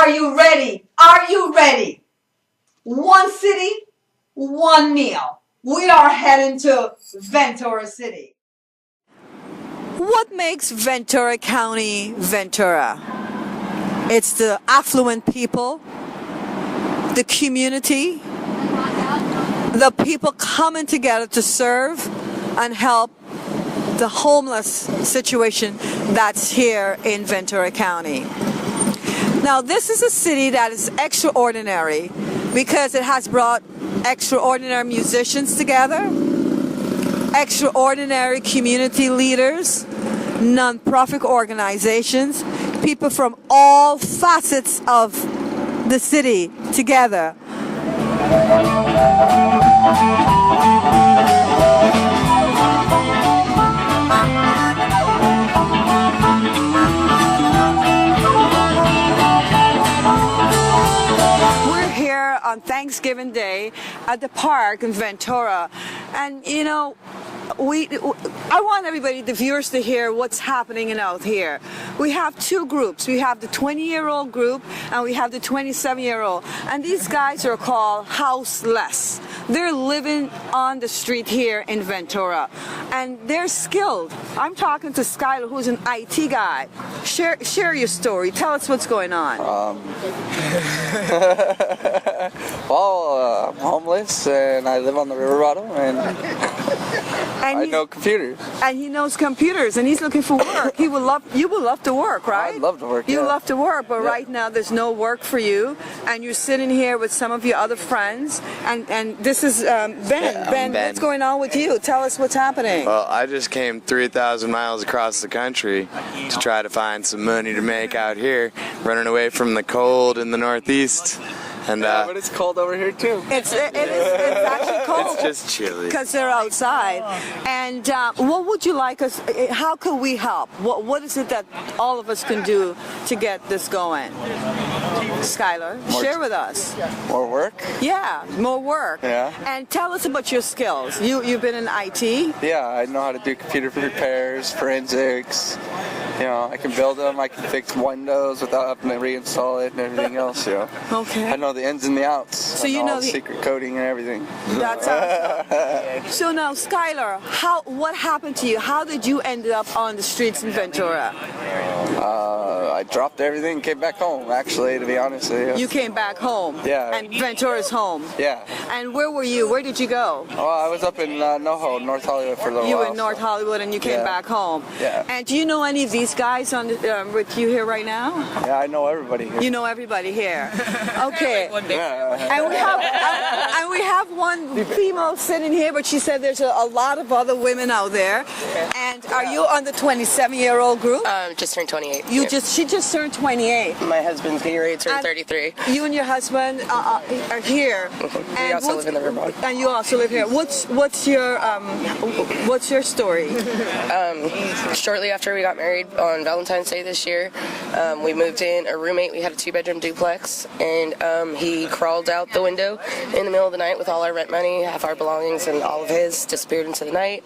Are you ready? Are you ready? One city, one meal. We are heading to Ventura City. What makes Ventura County Ventura? It's the affluent people, the community, the people coming together to serve and help the homeless situation that's here in Ventura County. Now, this is a city that is extraordinary because it has brought extraordinary musicians together, extraordinary community leaders, non-profit organizations, people from all facets of the city together. On Thanksgiving Day at the park in Ventura, and you know, I want everybody, the viewers, to hear what's happening out here. We have two groups. We have the 20-year-old group and we have the 27-year-old, and these guys are called houseless. They're living on the street here in Ventura, and they're skilled. I'm talking to Skylar, who's an IT guy. Share your story. Tell us what's going on. Well, I'm homeless and I live on the river bottom, and I know computers. And he knows computers, and he's looking for work. You would love to work, right? I'd love to work. You love to work, but right now there's no work for you, and you're sitting here with some of your other friends, and this is Ben. Ben, what's going on with you? Tell us what's happening. Well, I just came 3,000 miles across the country to try to find some money to make out here, running away from the cold in the Northeast. And but it's cold over here too. It's actually cold. It's just chilly. Because they're outside. And what would you like us, how can we help? What is it that all of us can do to get this going? Skylar, share with us. More work? Yeah, more work. Yeah. And tell us about your skills. You've been in IT? Yeah, I know how to do computer repairs, forensics. You know, I can build them, I can fix windows without having to reinstall it and everything else, you know. Okay. I know the ins and the outs. So you know the secret coding and everything. That's awesome. So now, Skylar, what happened to you? How did you end up on the streets in Ventura? I dropped everything and came back home, actually, to be honest with you. You came back home? Yeah. And Ventura's home? Yeah. And where were you? Where did you go? Oh, I was up in NoHo, North Hollywood for a little while. You were in North Hollywood and you came back home? Yeah. And do you know any of these guys on with you here right now? Yeah, I know everybody here. You know everybody here. Okay. Yeah. And we have one female sitting here, but she said there's a lot of other women out there. And are you on the 27-year-old group? Just turned 28. She just turned 28. My husband's getting ready to turn 33. You and your husband are here. We also live in the river. And you also live here. What's your story? Shortly after we got married on Valentine's Day this year, we moved in. A roommate, we had a 2-bedroom duplex, and he crawled out the window in the middle of the night with all our rent money, half our belongings, and all of his disappeared into the night.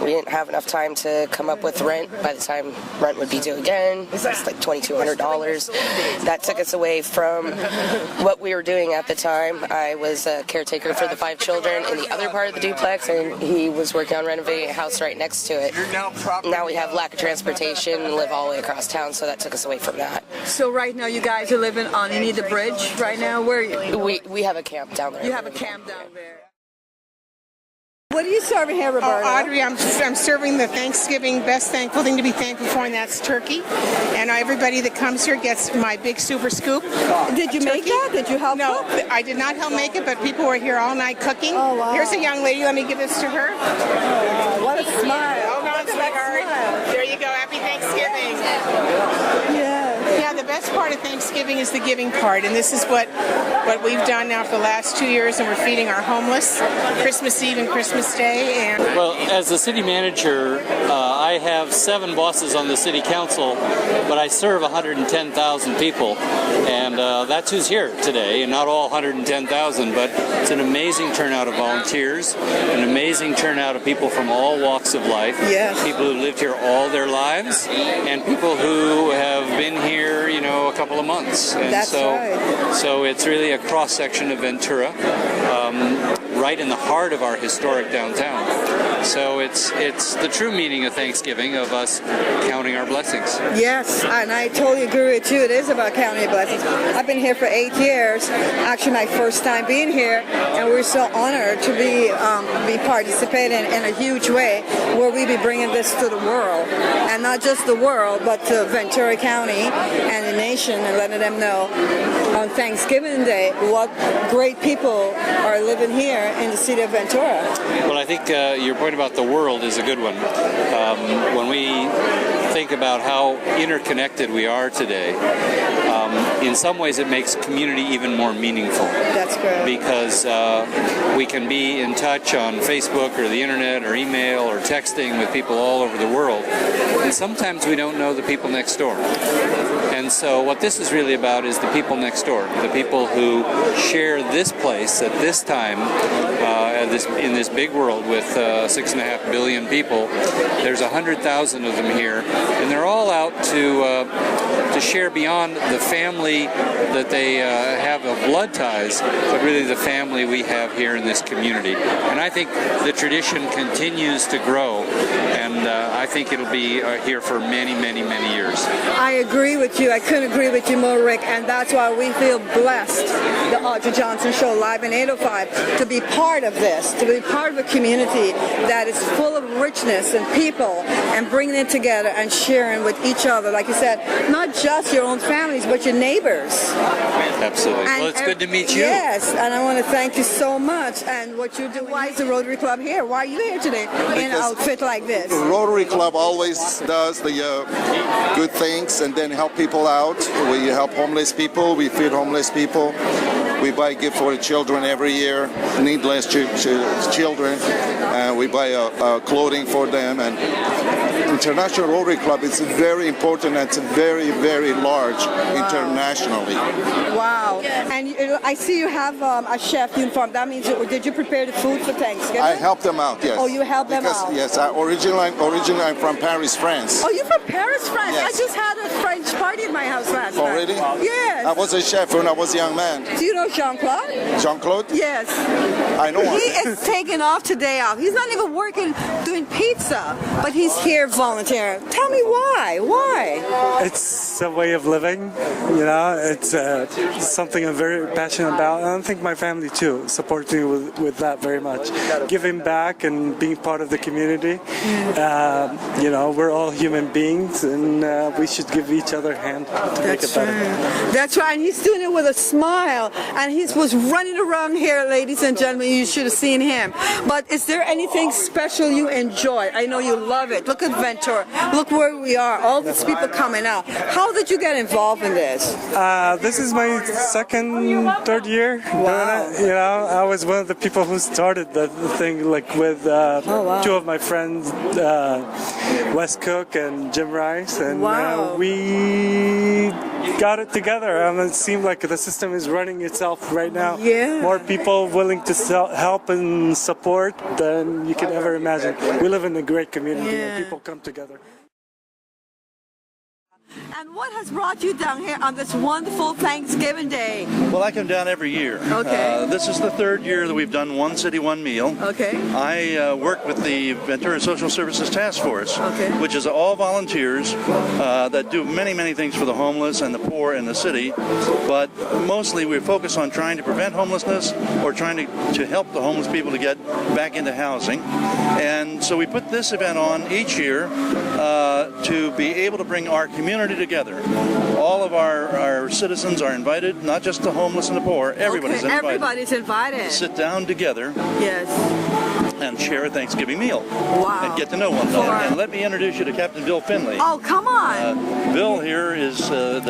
We didn't have enough time to come up with rent. By the time rent would be due again, it's like $2,200. That took us away from what we were doing at the time. I was a caretaker for the 5 children in the other part of the duplex, and he was working on renovating a house right next to it. Now we have lack of transportation and live all the way across town, so that took us away from that. So right now you guys are living on the Bridge right now? Where are you? We have a camp down there. You have a camp down there. What are you serving here, Roberta? Audrey, I'm serving the Thanksgiving best thankful thing to be thankful for, and that's turkey. And everybody that comes here gets my big super scoop. Did you make that? Did you help No, cook? I did not help make it, but people were here all night cooking. Oh, wow. Here's a young lady. Let me give this to her. Oh, what a smile. Hold on, sweetheart. There you go. Happy Thanksgiving. Yeah, the best part of Thanksgiving is the giving part, and this is what we've done now for the last 2 years, and we're feeding our homeless Christmas Eve and Christmas Day. And well, as the city manager, I have 7 bosses on the city council, but I serve 110,000 people, and that's who's here today, and not all 110,000, but it's an amazing turnout of volunteers, an amazing turnout of people from all walks of life, people who lived here all their lives, and people who have been here, you know, a couple couple of months. And That's right. So it's really a cross-section of Ventura, right in the heart of our historic downtown. So it's the true meaning of Thanksgiving, of us counting our blessings. Yes, and I totally agree with you. It is about counting your blessings. I've been here for 8 years, actually my first time being here, and we're so honored to be participating in a huge way where we be bringing this to the world, and not just the world, but to Ventura County and the nation, and letting them know on Thanksgiving Day what great people are living here in the city of Ventura. Well, I think your point about the world is a good one. When we think about how interconnected we are today, in some ways it makes community even more meaningful. That's correct. Because we can be in touch on Facebook or the internet or email or texting with people all over the world, and sometimes we don't know the people next door. And so what this is really about is the people next door, the people who share this place at this time, in this big world with 6.5 billion people. There's 100,000 of them here, and they're all out to share beyond the family that they have of blood ties, but really the family we have here in this community. And I think the tradition continues to grow, and I think it'll be here for many, many, many years. I agree with you. I couldn't agree with you more, Rick, and that's why we feel blessed, the Audrey Johnson Show live in 805, to be part of this, to be part of a community that is full of richness and people, and bringing it together and sharing with each other, like you said, not just your own families, but your neighbors. Absolutely. Well, it's good to meet you. Yes, and I want to thank you so much. And what you're doing. Why is the Rotary Club here? Why are you here today in an outfit like this? Rotary Club always does the good things and then help people out. We help homeless people. We feed homeless people. We buy gifts for the children every year, needless children. We buy clothing for them. And International Rotary Club is very important. And it's very, very large internationally. Wow. And I see you have a chef uniform. That means, did you prepare the food for Thanksgiving? I help them out, yes. Oh, you help them out? Yes, originally I'm from Paris, France. Oh, you're from Paris, France? Yes. I just had a French party at my house last night. Already? Yes. I was a chef when I was a young man. Do you know Jean-Claude? Jean-Claude? Yes. I know him. He is taking off today off. He's not even working doing pizza, but he's here volunteering. Tell me why? Why? It's a way of living, you know. It's something I'm very passionate about, and I think my family too supports me with that very much. Giving back and being part of the community. You know, we're all human beings, and we should give each other a hand to make it better. That's right. And he's doing it with a smile, and he was running around here, ladies and gentlemen. You should have seen him. But is there anything special you enjoy? I know you love it. Look at Ventura. Look where we are. All these people coming out. How did you get involved in this? This is my third year doing it. You know, I was one of the people who started the thing, like with two of my friends, Wes Cook and Jim Rice, and we got it together. It seemed like the system is running itself right now. Yeah. More people willing to help and support than you can ever imagine. We live in a great community, and people come together. And what has brought you down here on this wonderful Thanksgiving Day? Well, I come down every year. Okay. This is the third year that we've done One City, One Meal. Okay. I work with the Ventura Social Services Task Force, which is all volunteers that do many, many things for the homeless and the poor in the city. But mostly we focus on trying to prevent homelessness or trying to help the homeless people to get back into housing. And so we put this event on each year to be able to bring our community together. All of our citizens are invited, not just the homeless and the poor. Everybody's invited. Everybody's invited. Sit down together. Yes. And share a Thanksgiving meal. Wow. And get to know one another. And let me introduce you to Captain Bill Finley. Oh, come on. Bill here is the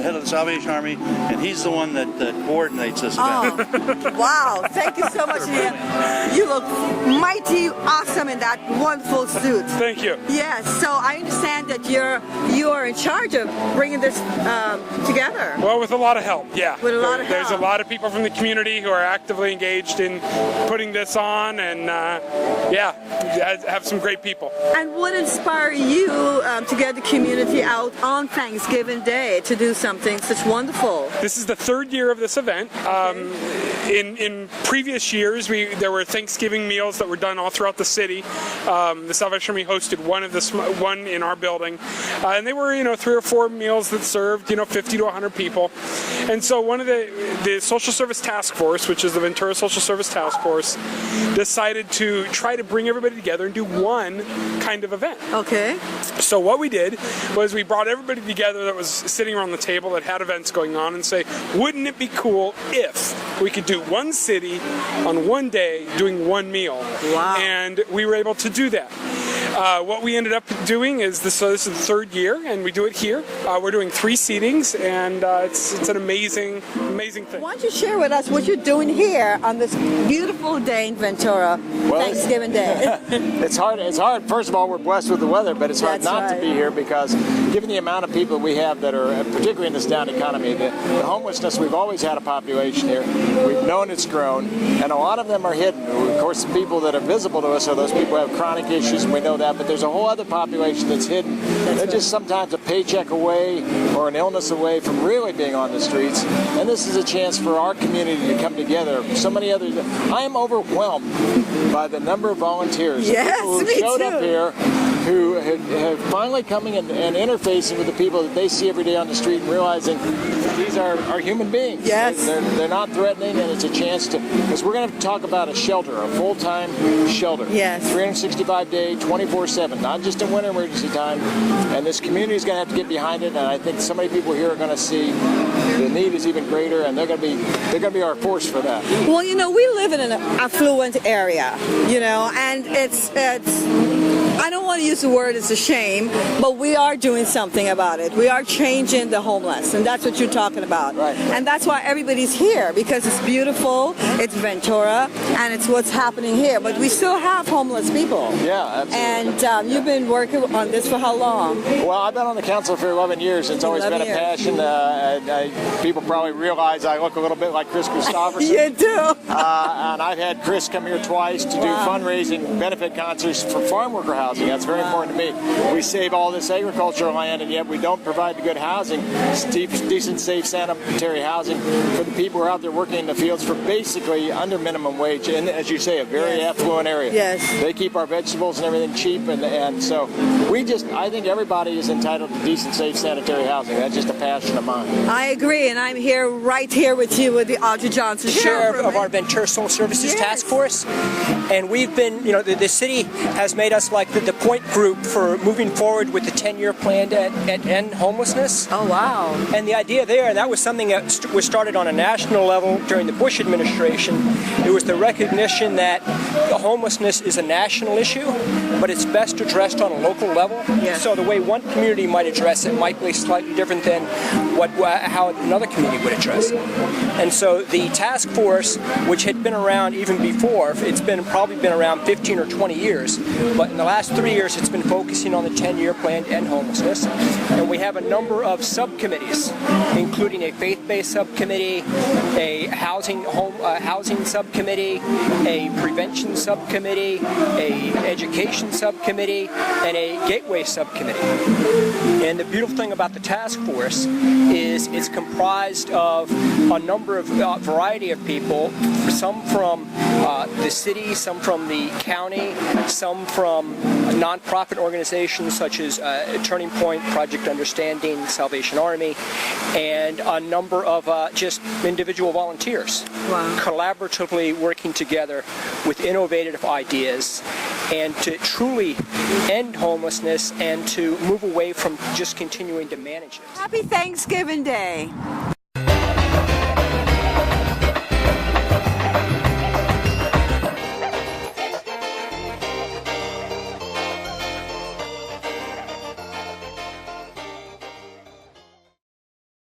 head of the Salvation Army, and he's the one that coordinates this event. Oh, wow. Thank you so much. You look mighty awesome in that wonderful suit. Thank you. Yes. So I understand that you are in charge of bringing this this together? Well, with a lot of help, yeah. With a lot of There's help. a lot of people from the community who are actively engaged in putting this on, and yeah, have some great people. And what inspired you to get the community out on Thanksgiving Day to do something such wonderful? This is the third year of this event. In previous years, there were Thanksgiving meals that were done all throughout the city. The Salvation Army hosted one in our building, and they were 3 or 4 meals that served 50 to 100 people. And so one of the Social Service Task Force, which is the Ventura Social Service Task Force, decided to try to bring everybody together and do one kind of event. Okay. So what we did was we brought everybody together that was sitting around the table that had events going on and say, wouldn't it be cool if we could do one city on one day doing one meal? Wow. And we were able to do that. What we ended up doing is this is the third year, and we do it here. We're doing 3 seatings, and it's an amazing thing. Why don't you share with us what you're doing here on this beautiful day in Ventura, Thanksgiving Day? It's hard. First of all, we're blessed with the weather, but it's hard not to be here because given the amount of people we have that are, particularly in this down economy, the homelessness, we've always had a population here. We've known it's grown, and a lot of them are hidden. Of course, the people that are visible to us are those people who have chronic issues, and we know that, but there's a whole other population that's hidden. They're just sometimes a paycheck away or an illness away from really being on the streets, and this is a chance for our community to come together. So many others. I am overwhelmed by the number of volunteers, people who showed up here, who have finally coming and interfacing with the people that they see every day on the street and realizing these are human beings. Yes. They're not threatening, and it's a chance to, because we're going to talk about a shelter, a full-time shelter. Yes. 365-day, 24/7, not just in winter emergency time. And this community is going to have to get behind it, and I think so many people here are going to see the need is even greater, and they're going to be our force for that. Well, we live in an affluent area, and it's I don't want to use the word it's a shame, but we are doing something about it. We are changing the homeless, and that's what you're talking about. Right. And that's why everybody's here, because it's beautiful, it's Ventura, and it's what's happening here. But we still have homeless people. Yeah, absolutely. And you've been working on this for how long? Well, I've been on the council for 11 years. It's always been a passion. People probably realize I look a little bit like Chris Christopherson. You do. And I've had Chris come here twice to do fundraising benefit concerts for farm worker housing. That's very important to me. We save all this agricultural land, and yet we don't provide the good housing, decent, safe, sanitary housing for the people who are out there working in the fields for basically under minimum wage. And as you say, a very affluent area. Yes. They keep our vegetables and everything cheap, and so I think everybody is entitled to decent, safe, sanitary housing. That's just a passion of mine. I agree, and I'm here right here with you with the Audrey Johnson Sheriff of our Ventura Social Services Task Force, and we've been, the city has made us like the point group for moving forward with the 10-year plan to end homelessness. Oh, wow. And the idea there, and that was something that was started on a national level during the Bush administration, it was the recognition that the homelessness is a national issue, but it's best addressed on a local level. Yes. So the way one community might address it might be slightly different than how another community would address it. And so the task force, which had been around even before, it's probably been around 15 or 20 years, but in the last 3 years it's been focusing on the 10-year plan to end homelessness. And we have a number of subcommittees, including a faith-based subcommittee, a housing subcommittee, a prevention subcommittee, a education subcommittee, and a gateway subcommittee. And the beautiful thing about the task force is it's comprised of a number of variety of people, some from the city, some from the county, some from nonprofit organizations such as Turning Point, Project Understanding, Salvation Army, and a number of just individual volunteers, collaboratively working together with innovative ideas and to truly end homelessness and to move away from just continuing to manage it. Happy Thanksgiving Day.